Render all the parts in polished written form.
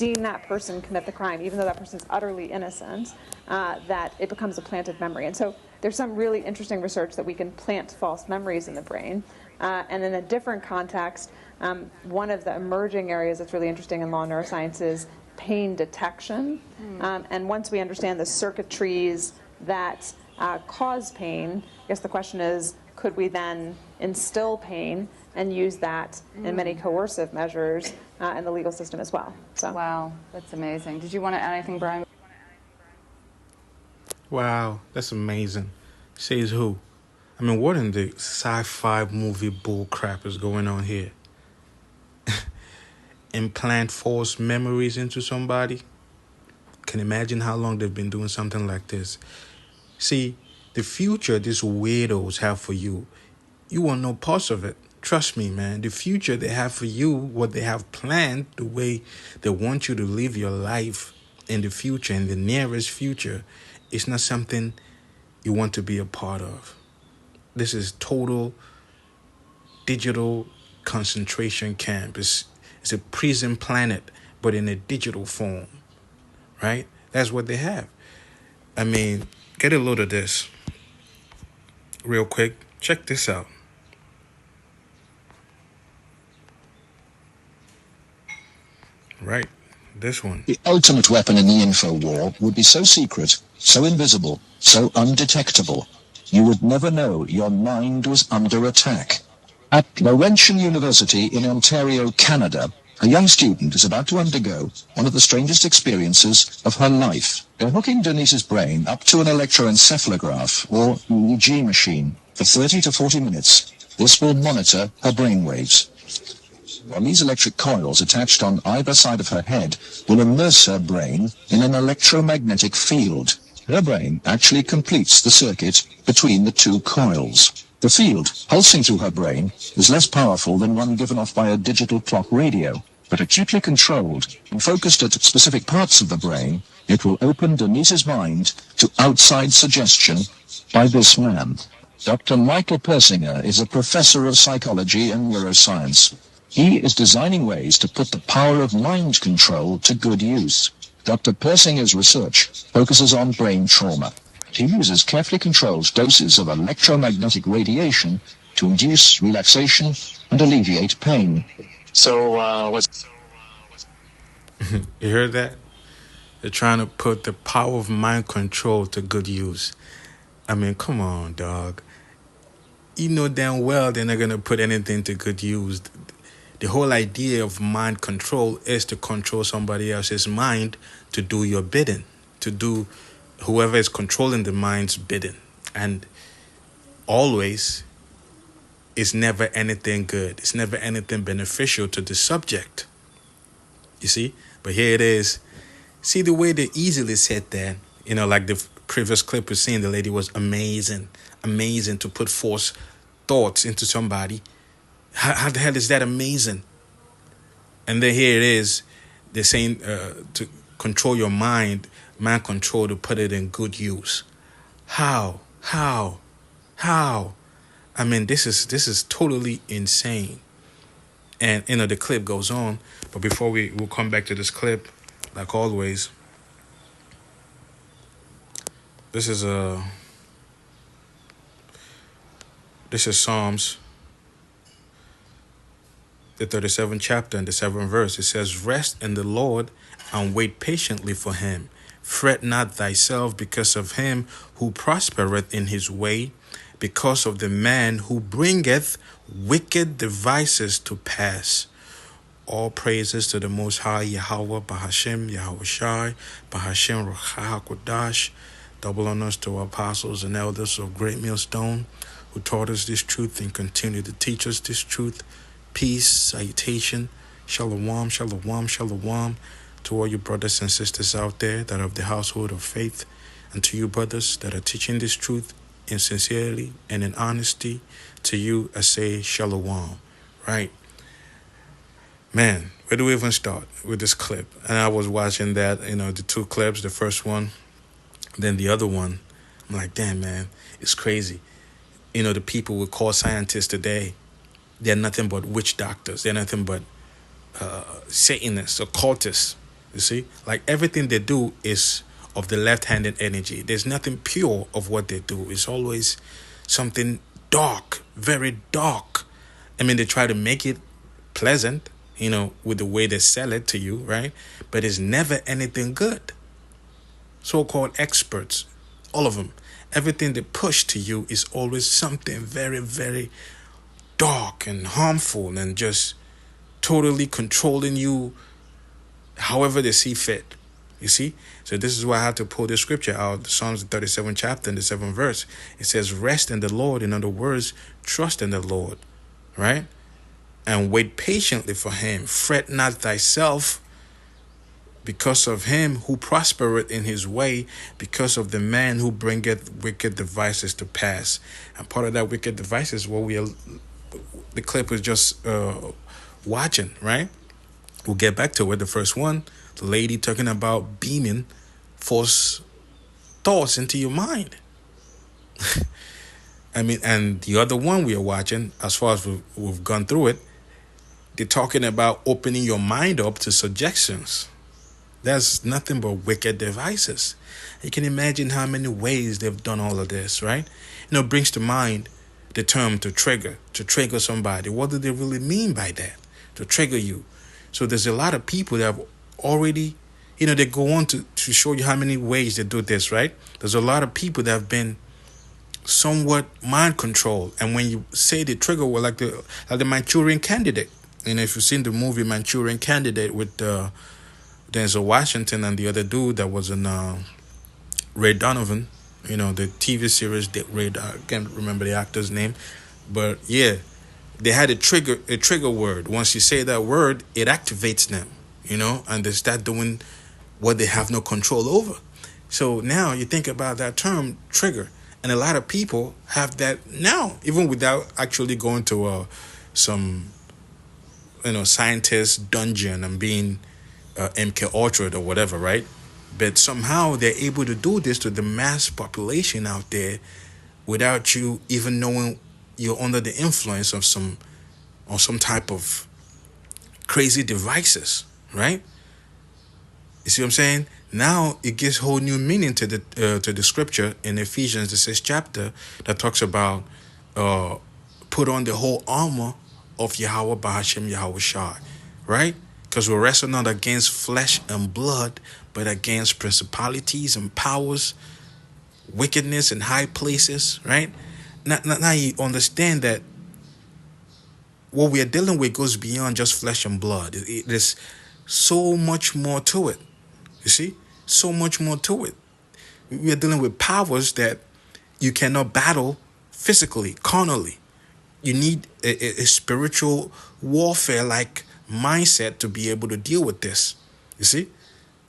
seen that person commit the crime, even though that person's utterly innocent, that it becomes a planted memory. And so there's some really interesting research that we can plant false memories in the brain. And in a different context, one of the emerging areas that's really interesting in law neuroscience is pain detection. And once we understand the circuitries that cause pain, I guess the question is, could we then instill pain and use that in many coercive measures in the legal system as well? So. Wow, that's amazing. Did you want to add anything, Brian? Wow, that's amazing. Says who? I mean, what in the sci-fi movie bull crap is going on here? Implant false memories into somebody? Can imagine how long they've been doing something like this. See, the future these weirdos have for you, you want no parts of it. Trust me, man. The future they have for you, what they have planned, the way they want you to live your life in the future, in the nearest future, is not something you want to be a part of. This is total digital concentration camp. It's a prison planet, but in a digital form, right? That's what they have. I mean, get a load of this real quick. Check this out. Right, this one. The ultimate weapon in the info war would be so secret, so invisible, so undetectable, you would never know your mind was under attack. At Laurentian University in Ontario, Canada, a young student is about to undergo one of the strangest experiences of her life. They're hooking Denise's brain up to an electroencephalograph, or EEG machine, for 30 to 40 minutes. This will monitor her brainwaves. While these electric coils attached on either side of her head will immerse her brain in an electromagnetic field. Her brain actually completes the circuit between the two coils. The field pulsing through her brain is less powerful than one given off by a digital clock radio, but acutely controlled and focused at specific parts of the brain, it will open Denise's mind to outside suggestion by this man. Dr. Michael Persinger is a professor of psychology and neuroscience. He is designing ways to put the power of mind control to good use. Dr. Persinger's research focuses on brain trauma. He uses carefully controlled doses of electromagnetic radiation to induce relaxation and alleviate pain. You heard that? They're trying to put the power of mind control to good use. I mean, come on, dog. You know damn well they're not going to put anything to good use. The whole idea of mind control is to control somebody else's mind to do your bidding, to do whoever is controlling the mind's bidding. And always, it's never anything good. It's never anything beneficial to the subject. You see? But here it is. See the way they easily said that, you know, like the previous clip we're seeing, the lady was amazing to put false thoughts into somebody. How the hell is that amazing? And then here it is, they're saying to control your mind control, to put it in good use. How? I mean, this is totally insane. And, you know, the clip goes on. But before we'll come back to this clip, like always, this is Psalms, the 37th chapter and the 7th verse. It says, "Rest in the Lord and wait patiently for him. Fret not thyself because of him who prospereth in his way, because of the man who bringeth wicked devices to pass." All praises to the Most High Yahweh, Bahashem, Yahweh Shai, Bahashem, Ruach HaKodash. Double honors to our apostles and elders of Great Millstone who taught us this truth and continue to teach us this truth. Peace, salutation, shalom, shalom, shalom to all you brothers and sisters out there that are of the household of faith, and to you brothers that are teaching this truth in sincerity and in honesty. To you, I say shalom, right? Man, where do we even start with this clip? And I was watching that, you know, the two clips, the first one, then the other one. I'm like, damn, man, it's crazy. You know, the people we call scientists today, they're nothing but witch doctors. They're nothing but Satanists, occultists. You see, like everything they do is of the left-handed energy. There's nothing pure of what they do. It's always something dark, very dark. I mean, they try to make it pleasant, with the way they sell it to you, right? But it's never anything good. So-called experts, all of them, everything they push to you is always something very, very dark and harmful and just totally controlling you however they see fit. You see? So this is why I had to pull this scripture out, Psalms 37 chapter and the 7th verse. It says, rest in the Lord. In other words, trust in the Lord, right? And wait patiently for him. Fret not thyself because of him who prospereth in his way, because of the man who bringeth wicked devices to pass. And part of that wicked device is what the clip was just watching, right? We'll get back to it. The first one, the lady talking about beaming false thoughts into your mind. I mean, and the other one we are watching, as far as we've gone through it, they're talking about opening your mind up to suggestions. That's nothing but wicked devices. You can imagine how many ways they've done all of this, right? It brings to mind the term to trigger somebody. What do they really mean by that? To trigger you. So there's a lot of people that have already, they go on to show you how many ways they do this, right? There's a lot of people that have been somewhat mind controlled. And when you say the trigger word, like the Manchurian Candidate, if you've seen the movie Manchurian Candidate with Denzel Washington and the other dude that was in Ray Donovan, the TV series that I can't remember the actor's name, but yeah, they had a trigger word. Once you say that word, it activates them, and they start doing what they have no control over. So now you think about that term, trigger, and a lot of people have that now, even without actually going to some, scientist dungeon and being MK Ultra or whatever, right? But somehow they're able to do this to the mass population out there without you even knowing you're under the influence of some type of crazy devices, right? You see what I'm saying? Now it gives whole new meaning to the scripture in Ephesians, the 6th chapter, that talks about put on the whole armor of Yahweh Bahashem Yahweh Shai, right? Because we're wrestling not against flesh and blood, but against principalities and powers, wickedness in high places, right? Now you understand that what we are dealing with goes beyond just flesh and blood. There's so much more to it. You see? So much more to it. We are dealing with powers that you cannot battle physically, carnally. You need a spiritual warfare-like mindset to be able to deal with this. You see?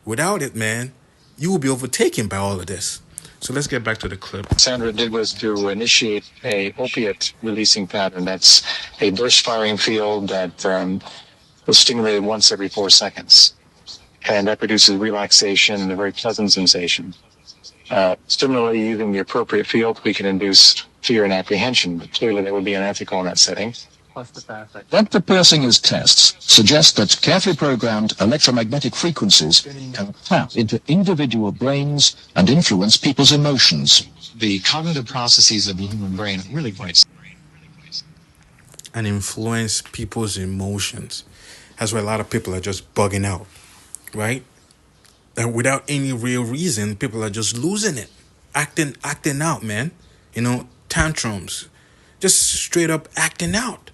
Without it, man, you will be overtaken by all of this. So let's get back to the clip. Sandra did was to initiate a opiate releasing pattern. That's a burst firing field that was stimulated once every 4 seconds. And that produces relaxation and a very pleasant sensation. Similarly, using the appropriate field, we can induce fear and apprehension, but clearly that would be unethical in that setting. Dr. Persinger's tests suggest that carefully programmed electromagnetic frequencies can tap into individual brains and influence people's emotions. The cognitive processes of the human brain are really quite... And influence people's emotions. That's why a lot of people are just bugging out, right? And without any real reason, people are just losing it, acting out, man. Tantrums, just straight up acting out.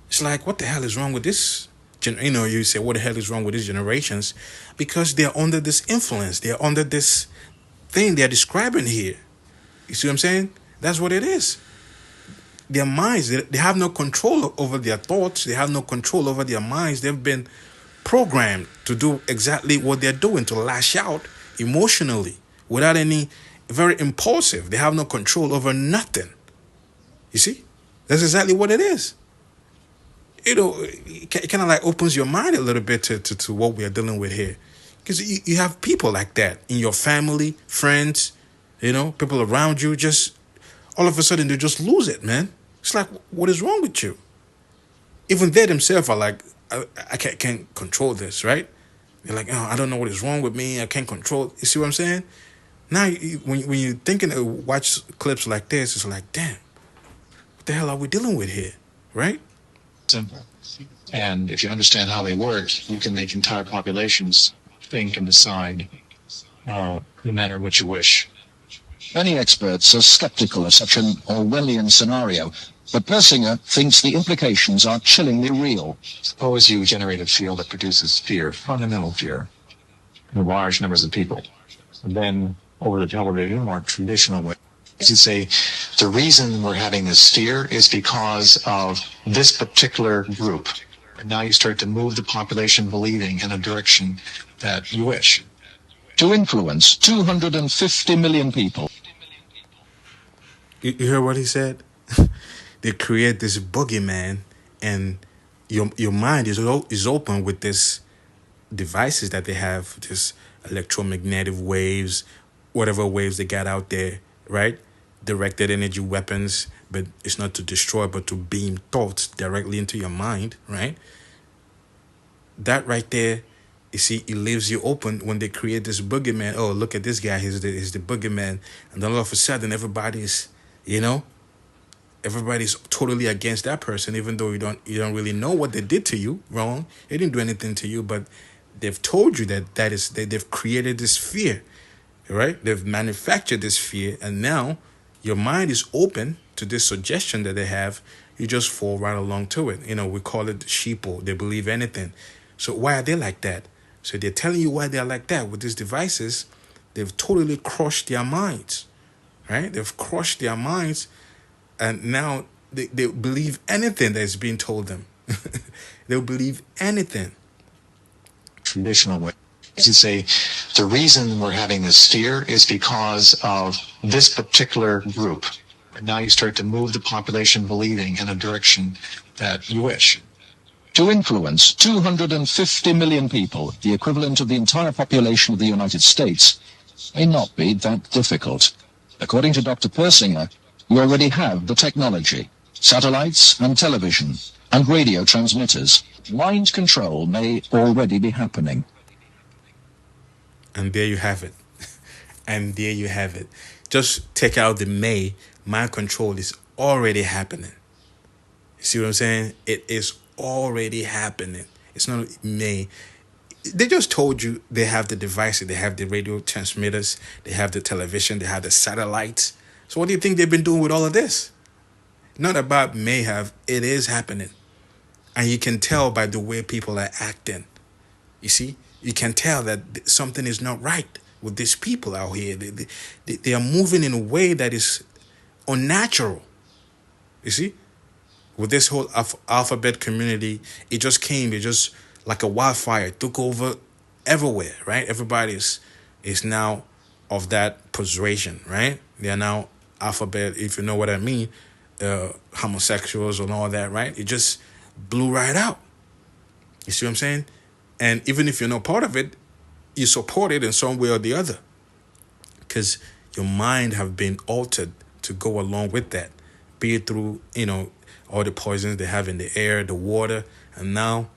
It's like, what the hell is wrong with this? You say, what the hell is wrong with these generations? Because they're under this influence. They're under this thing they're describing here. You see what I'm saying? That's what it is. Their minds, they have no control over their thoughts. They have no control over their minds. They've been programmed to do exactly what they're doing, to lash out emotionally without any, very impulsive. They have no control over nothing. You see? That's exactly what it is. It kind of like opens your mind a little bit to what we are dealing with here. Because you have people like that in your family, friends, people around you, just all of a sudden they just lose it, man. It's like, what is wrong with you? Even they themselves are like, I can't control this, right? You're like, oh, I don't know what is wrong with me. I can't control. You see what I'm saying? Now, when you're thinking of watch clips like this, it's like, damn, what the hell are we dealing with here, right? Simple. And if you understand how they work, you can make entire populations think and decide the manner in which you wish. Many experts are skeptical of such an Orwellian scenario, but Persinger thinks the implications are chillingly real. Suppose you generate a field that produces fear, fundamental fear, in large numbers of people. And then over the television, more traditional way, you say, the reason we're having this fear is because of this particular group. And now you start to move the population believing in a direction that you wish. To influence 250 million people. You hear what he said? They create this boogeyman, and your mind is open with this devices that they have, this electromagnetic waves, whatever waves they got out there, right? Directed energy weapons, but it's not to destroy, but to beam thoughts directly into your mind, right? That right there, you see, it leaves you open when they create this boogeyman. Oh, look at this guy, he's the boogeyman. And then all of a sudden, everybody's totally against that person, even though you don't really know what they did to you wrong. They didn't do anything to you, but they've told you they've created this fear, right? They've manufactured this fear, and now your mind is open to this suggestion that they have. You just fall right along to it. We call it sheeple. They believe anything. So why are they like that? So they're telling you why they're like that. With these devices, they've totally crushed their minds, right? They've crushed their minds, and now they believe anything that's being told them. They'll believe anything. Traditional way. You say, the reason we're having this fear is because of this particular group. And now you start to move the population believing in a direction that you wish. To influence 250 million people, the equivalent of the entire population of the United States, may not be that difficult. According to Dr. Persinger, we already have the technology, satellites and television, and radio transmitters. Mind control may already be happening. And there you have it. And there you have it. Just take out the may. Mind control is already happening. You see what I'm saying? It is already happening. It's not may. They just told you they have the devices. They have the radio transmitters. They have the television. They have the satellites. So what do you think they've been doing with all of this? Not about may have. It is happening. And you can tell by the way people are acting. You see? You can tell that something is not right with these people out here. They are moving in a way that is unnatural. You see? With this whole alphabet community, it just like a wildfire, took over everywhere, right? Everybody is now of that persuasion, right? They are now alphabet, if you know what I mean, homosexuals and all that, right? It just blew right out. You see what I'm saying? And even if you're not part of it, you support it in some way or the other, because your mind have been altered to go along with that, be it through, all the poisons they have in the air, the water, and now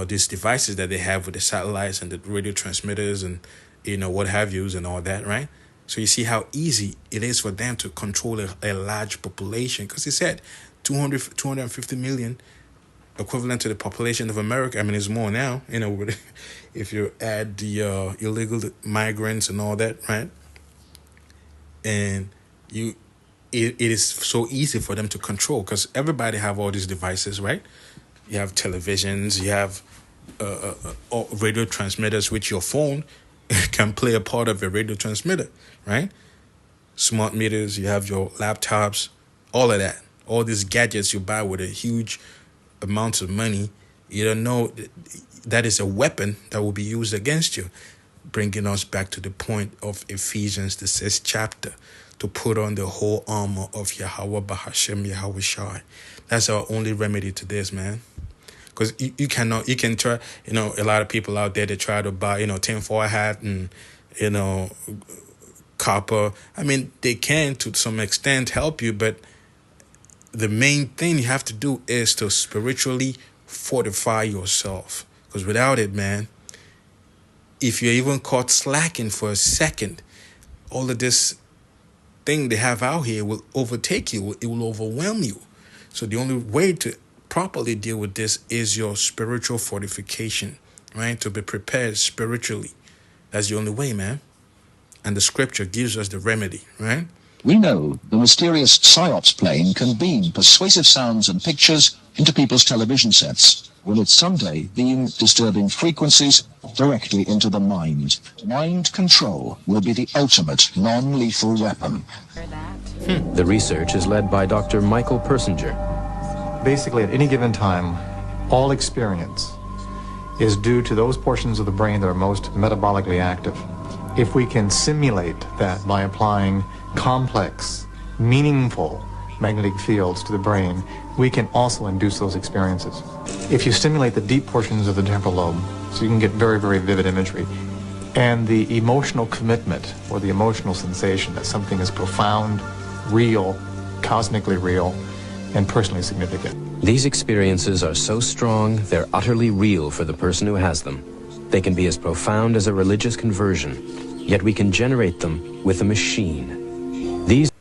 these devices that they have with the satellites and the radio transmitters and, what have yous and all that, right? So you see how easy it is for them to control a large population, because he said 250 million, equivalent to the population of America. I mean, it's more now, if you add the illegal migrants and all that, right? And it is so easy for them to control, because everybody have all these devices, right? You have televisions, you have radio transmitters, which your phone can play a part of a radio transmitter, right? Smart meters, you have your laptops, all of that. All these gadgets you buy with a huge amount of money, you don't know that is a weapon that will be used against you. Bringing us back to the point of Ephesians, the 6th chapter, to put on the whole armor of Yahweh Bahashem Yahweh Shai. That's our only remedy to this, man. Because you can try, a lot of people out there, they try to buy, tinfoil hat and, copper. I mean, they can to some extent help you, but the main thing you have to do is to spiritually fortify yourself. Because without it, man, if you're even caught slacking for a second, all of this thing they have out here will overtake you. It will overwhelm you. So the only way to properly deal with this is your spiritual fortification, right? To be prepared spiritually. That's the only way, man. And the scripture gives us the remedy, right? We know the mysterious PSYOPS plane can beam persuasive sounds and pictures into people's television sets. Will it someday beam disturbing frequencies directly into the mind? Mind control will be the ultimate non-lethal weapon. The research is led by Dr. Michael Persinger. Basically, at any given time, all experience is due to those portions of the brain that are most metabolically active. If we can simulate that by applying complex, meaningful magnetic fields to the brain, we can also induce those experiences. If you stimulate the deep portions of the temporal lobe, so you can get very, very vivid imagery, and the emotional commitment or the emotional sensation that something is profound, real, cosmically real, and personally significant. These experiences are so strong, they're utterly real for the person who has them. They can be as profound as a religious conversion, yet we can generate them with a machine. These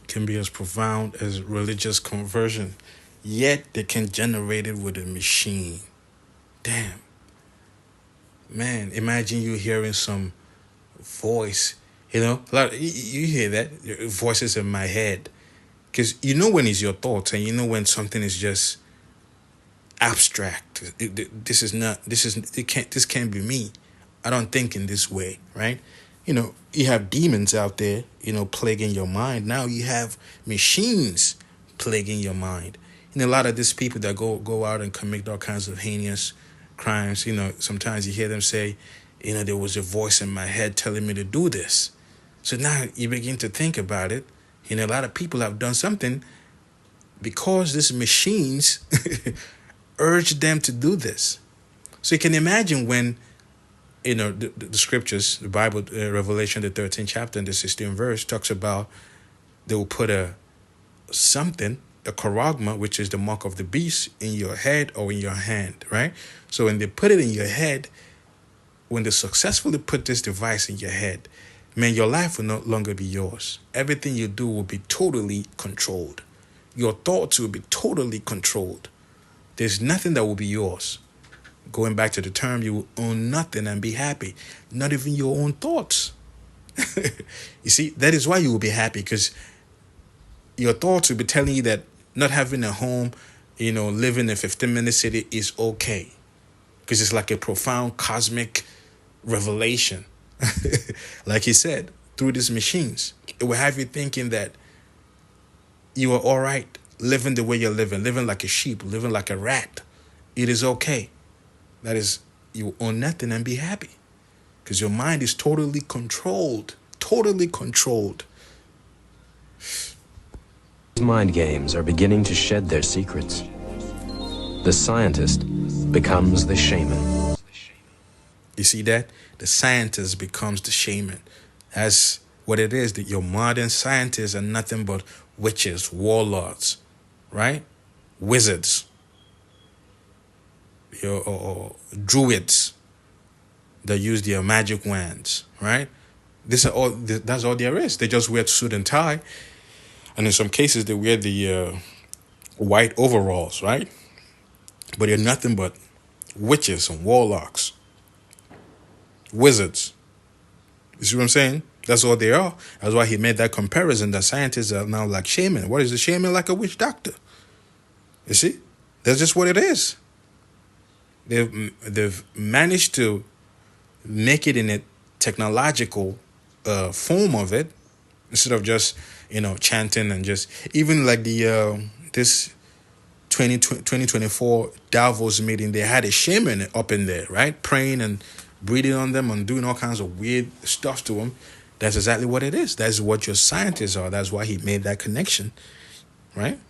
can be as profound as religious conversion, yet they can generate it with a machine. Damn. Man, imagine you hearing some voice, you hear that, voices in my head. Because you know when it's your thoughts, and you know when something is just abstract. This can't be me. I don't think in this way, right? You have demons out there, plaguing your mind. Now you have machines plaguing your mind. A lot of these people that go out and commit all kinds of heinous crimes, sometimes you hear them say, there was a voice in my head telling me to do this. So now you begin to think about it. A lot of people have done something because these machines urge them to do this. So you can imagine when, the scriptures, the Bible, Revelation, the 13th chapter and the 16th verse talks about they will put a charagma, which is the mark of the beast, in your head or in your hand, right? So when they put it in your head, when they successfully put this device in your head, man, your life will no longer be yours. Everything you do will be totally controlled. Your thoughts will be totally controlled. There's nothing that will be yours. Going back to the term, you will own nothing and be happy. Not even your own thoughts. You see, that is why you will be happy, because your thoughts will be telling you that not having a home, living in a 15-minute city is okay. Because it's like a profound cosmic revelation. Like he said, through these machines, it will have you thinking that you are all right living the way you're living like a sheep, living like a rat. It is okay. That is, you own nothing and be happy, because your mind is totally controlled. Totally controlled. mind games are beginning to shed their secrets. The scientist becomes the shaman. You see that? The scientist becomes the shaman. That's what it is, that your modern scientists are nothing but witches, warlords, right? Wizards, or druids that use their magic wands, right? That's all there is. They just wear suit and tie. And in some cases, they wear the white overalls, right? But they're nothing but witches and warlocks, wizards. You see what I'm saying? That's all they are. That's why he made that comparison that scientists are now like shaman. What is a shaman? Like a witch doctor. You see? That's just what it is. They've managed to make it in a technological form of it, instead of just, chanting and just, even like the this 2024 Davos meeting, they had a shaman up in there, right? Praying and breathing on them and doing all kinds of weird stuff to them. That's exactly what it is. That's what your scientists are. That's why he made that connection, right?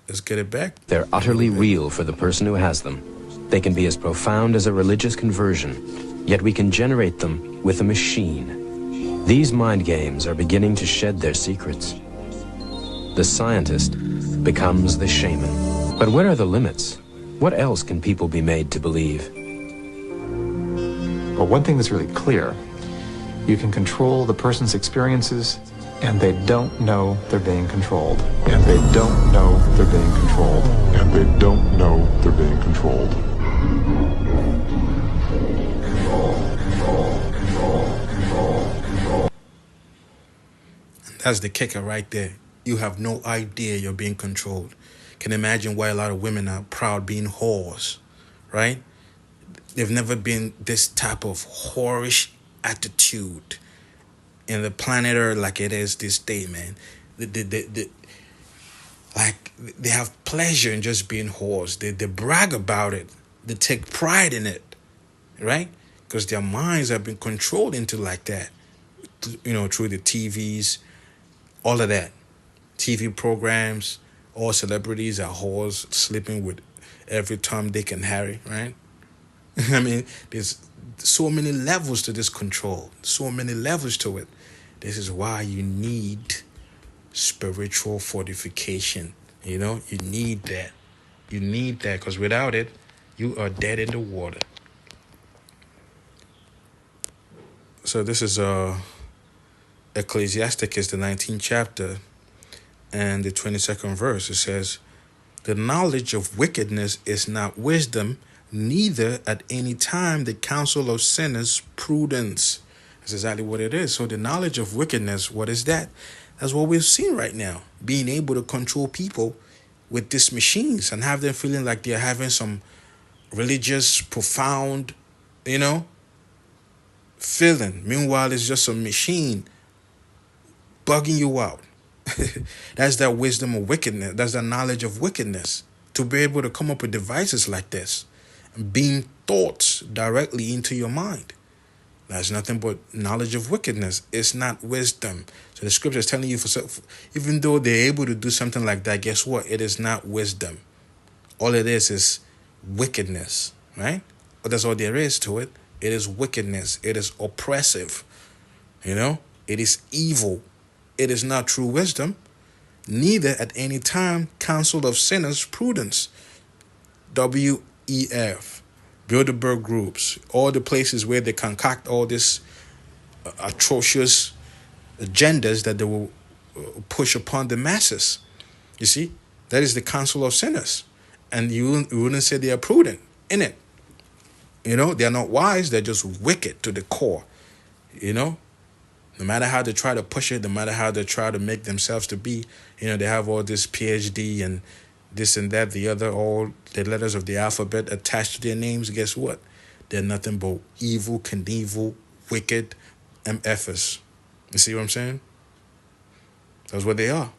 Let's get it back. They're utterly real for the person who has them. They can be as profound as a religious conversion, yet we can generate them with a machine. These mind games are beginning to shed their secrets. The scientist becomes the shaman. But where are the limits? What else can people be made to believe? But one thing that's really clear, you can control the person's experiences, and they don't know they're being controlled. And they don't know they're being controlled. And they don't know they're being controlled. That's the kicker right there. You have no idea you're being controlled. Can imagine why a lot of women are proud being whores, right? They've never been this type of whorish attitude in the planet Earth like it is this day, man. Like they have pleasure in just being whores. They brag about it. They take pride in it, right? Because their minds have been controlled into like that, through the TVs, all of that. TV programs, all celebrities are whores sleeping with every Tom, Dick, and Harry, right? I mean, there's so many levels to this control, so many levels to it. This is why you need spiritual fortification. You need that. You need that, because without it, you are dead in the water. So this is Ecclesiasticus, the 19th chapter, and the 22nd verse. It says, "The knowledge of wickedness is not wisdom, neither at any time the counsel of sinners prudence." That's exactly what it is. So the knowledge of wickedness, what is that? That's what we've seen right now. Being able to control people with these machines and have them feeling like they're having some religious, profound, feeling. Meanwhile, it's just a machine bugging you out. That's that wisdom of wickedness. That's that knowledge of wickedness. To be able to come up with devices like this and beam thoughts directly into your mind. That's nothing but knowledge of wickedness. It's not wisdom. So the scripture is telling you, even though they're able to do something like that, guess what? It is not wisdom. All it is wickedness, right? But that's all there is to it. It is wickedness. It is oppressive. It is evil. It is not true wisdom. Neither at any time counsel of sinners prudence. WEF. Bilderberg groups. All the places where they concoct all this atrocious agendas that they will push upon the masses. You see? That is the counsel of sinners. And you wouldn't say they are prudent in it. They are not wise. They're just wicked to the core. No matter how they try to push it, no matter how they try to make themselves to be, they have all this PhD and this and that, the other, all the letters of the alphabet attached to their names. Guess what? They're nothing but evil, Knievel, wicked MFers. You see what I'm saying? That's what they are.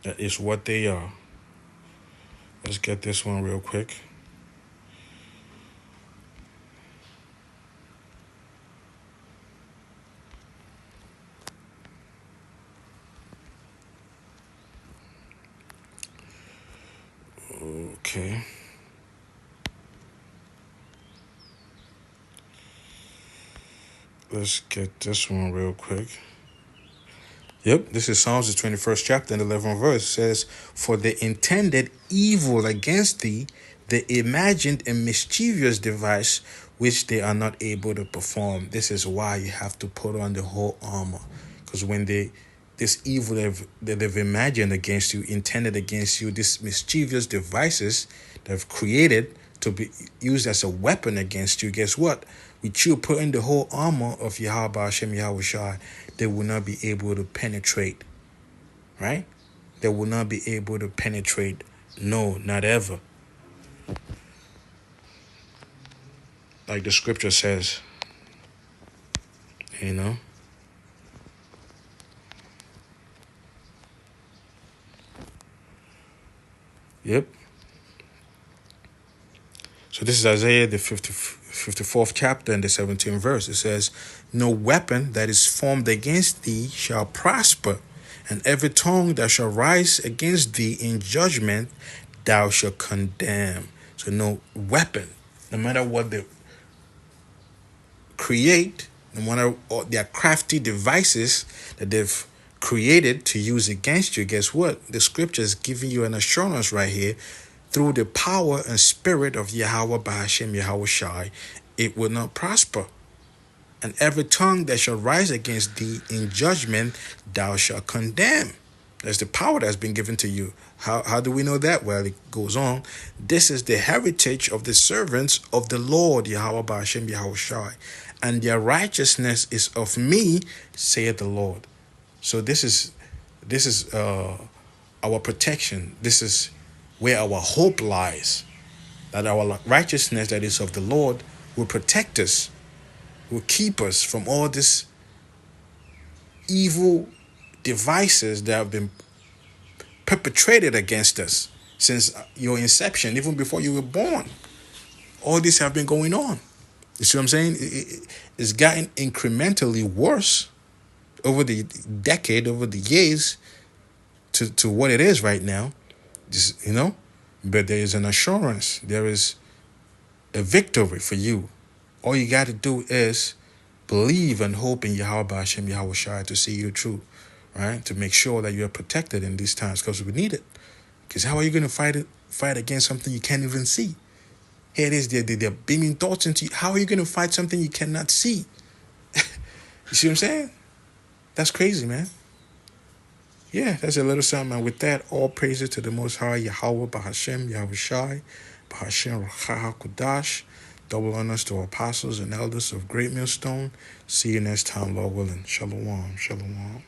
That is what they are. Let's get this one real quick. Okay. Let's get this one real quick. Yep, this is Psalms, the 21st chapter and 11th verse. It says, "For they intended evil against thee, they imagined a mischievous device which they are not able to perform." This is why you have to put on the whole armor. Because when this evil that they've imagined against you, intended against you, these mischievous devices they've created to be used as a weapon against you, guess what? With you putting the whole armor of Yahweh Hashem Yahushua, they will not be able to penetrate. Right? They will not be able to penetrate. No, not ever. Like the scripture says. Yep. So this is Isaiah, the 54th chapter and the 17th verse. It says, "No weapon that is formed against thee shall prosper, and every tongue that shall rise against thee in judgment thou shalt condemn." So no weapon, no matter what they create, no matter what their crafty devices that they've created to use against you, guess what? The scripture is giving you an assurance right here. through the power and spirit of Yahweh Bahashem Yahweh Shai, it will not prosper. And every tongue that shall rise against thee in judgment, thou shalt condemn. That's the power that's been given to you. How do we know that? Well, it goes on. This is the heritage of the servants of the Lord, Yahweh Bahashem Yahweh Shai, and their righteousness is of me, saith the Lord. So this is our protection. This is where our hope lies, that our righteousness that is of the Lord will protect us, will keep us from all these evil devices that have been perpetrated against us since your inception, even before you were born. All this have been going on. You see what I'm saying? It's gotten incrementally worse over the decade, over the years, to what it is right now. Just, but there is an assurance. There is a victory for you. All you got to do is believe and hope in Yahweh Hashem Yahweh Shai to see you through, right? To make sure that you're protected in these times, because we need it. Because how are you going to fight against something you can't even see? Here it is, they're beaming thoughts into you. How are you going to fight something you cannot see? You see what I'm saying? That's crazy, man. Yeah, that's a little something. And with that, all praises to the Most High, Yahweh Bahashem Yahweh Shai, Bahashem Ruach HaKodash. Double honors to apostles and elders of Great Millstone. See you next time, Lord willing. Shalom, shalom.